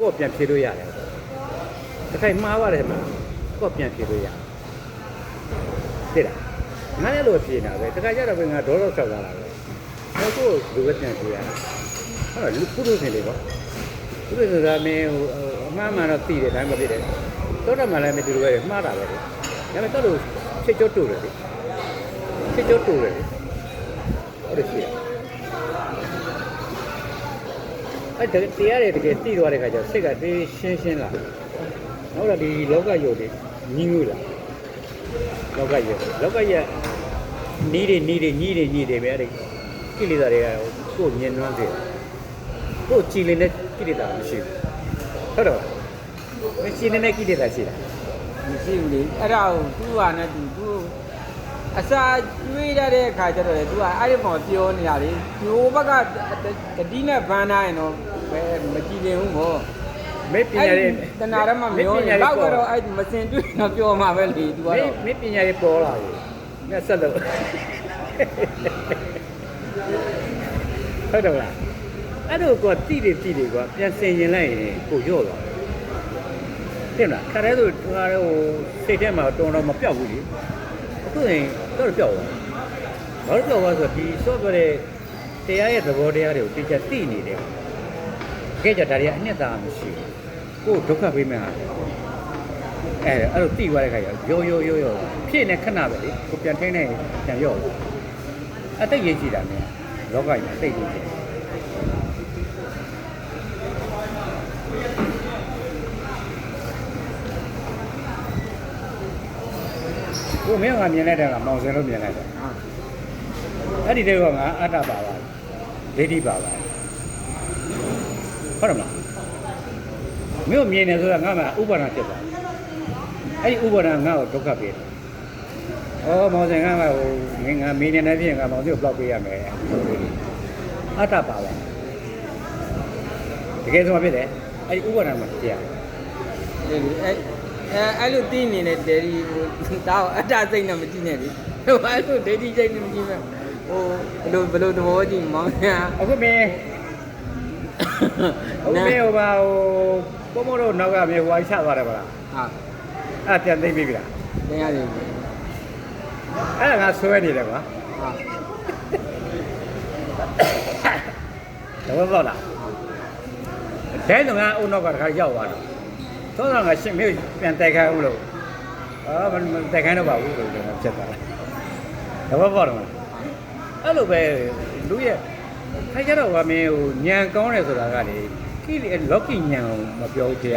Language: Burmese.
ကိုပြန်ဖြေလို့ရတယ်တစ်ခိုင်မှားပါတယ်မှာကိုပြန်ဖြေလို့ရသိလားငါလည်းလို့ဖြေနေတာပဲတခါကျတော့ပဲငါဒေါတော့ဆောက်လာတာပဲတော့ကိုလူပဲပြန်ဖြေရတာဟုတ်လားလူပုရုษနေလေပေါ့ပုရုษဆိုတာမင်းဟိုအမှားမှန်တော့သိတယ်ဒါမှမဖြစ်တယ်တော့တော့မှလည်းမတူလို့ပဲမှားတာပဲဒါပေမဲ့တော့လို့ချစ်ကြောတူတယ်လေချစ်ကြောတူတယ်လေဟုတ်တယ်ရှိတယ်တရားတွေတကယ်သိသွားတဲ့ခါကျတော့စိတ်ကတေးရှင်းရှင်းလာဟုတ်လားဒီလောကယုတ်တွေညီးငွေလာလောကယုတ်နီးတွေညည်းတွေပဲအဲ့ဒီကိလေသာတွေကကိုယ်မြင်နှွမ်းစေကိုယ်ကြည်လင်တဲ့ကိလေသာမရှိဘူးဟုတ်တော့မကြည်လင်တဲ့ကိလေသာရှိတာ မရှိဘူးလေအဲ့ဒါကိုသူ့ဟာနဲ့သူအစာတွေးရတဲ့အခါကျတော့လေသူကအဲ့ဒီပေါ်ပြောနေတာလေဒီဟိုဘက်ကတတိနဲ့ဘန်းထားရင်တော့ဘယ်မကြည်လင်ဘူးပေါ့ မေပညာတွေ တဏှာရမမျောနေတော့ကတော့အဲ့မစင်တွေ့တော့ပြောမှာပဲလေသူကတော့ မေပညာတွေပေါ်လာပြီမြတ်ဆက်လို့ဟုတ်တော့လားအဲ့တော့ကိုတိတယ်ကွာပြန်ဆင်ရင်လိုက်ရင်ကိုရော့သွားတယ်တင်လားခါရဲဆိုဒီဟာဟိုစိတ်ထဲမှာတော်တော်မပြောက်ဘူးလေအခုရင်တော့ပြောက်သွားဘာလို့ပြောက်သွားဆိုဒီစော့ပြတဲ့တရားရဲ့သဘောတရားတွေကိုသိချသိနေတယ်ကြည့်ကြဒါတွေကအနှစ်သာမရှိဘူးကိုဒုက္ခပေးမယ်ဟာအဲ့လိုတိသွားတဲ့ခါကျရောဖြည့်နေခဏပဲလေကိုပြန်ထိန်းနေပြန်ရော့အတိတ်ရေးကြည့်တာမြန်လောကကြီးအတိတ်ရေးကြည့်ကိုမင်းကမြင်လိုက်တဲ့ကမောင်စင်လို့မြင်လိုက်တယ်အဲ့ဒီတည်းကငါအတ္တပါပါဒိဋ္ဌိပါပါဟုတ်တယ်မလားမင်းမြင်နေဆိုတာငါမှဥပါဒနာဖြစ်သွားအဲ့ဒီဥပါဒနာငါ့ကိုဒုက္ခပေးတယ်ဩမောင်စင်ကဟိုငါမင်းနေဖြစ်ရင်ငါမောင်စင်ကိုဘလောက်ပေးရမယ်အတ္တပါပါတကယ်ဆိုမှဖြစ်တယ်အဲ့ဒီဥပါဒနာမှာပြရအဲ့လိုသိနေတဲ့ဒယ်ဒီဟိုဒါအတ္တစိတ်နဲ့မကြည့်နဲ့လေဟိုအဲ့လိုဒိဋ္ဌိစိတ်နဲ့မကြည့်မဲ့ဟိုဘယ်လိုသဘောကြည့်မောင်ညာ အခုမင်းဟိုပါဟိုတို့နောက်ကမြေဟိုချသွားတယ်ဗလား ဟာ အဲ့ပြန်သိပြီလား သင်ရတယ် အဲ့ဒါငါဆွဲနေတယ်ကွာ ဟာ တော့ပေါ့လားဒဲတော့ငါအုံနောက်ကတခါရောက်သွားတော့သောတော့ငါရှင်းမျိုးပြန်တိုက်ခိုင်းဦးလို့မတိုက်ခိုင်းတော့ပါဘူးလို့ဖြစ်သွားတယ်တော့ပေါ့တော့အဲ့လိုပဲလူရဲ့ခိုင်းကြတော့ကမင်းဟိုညံကောင်းတယ်ဆိုတာကလေကိလေလောကီညံမပြောကြရ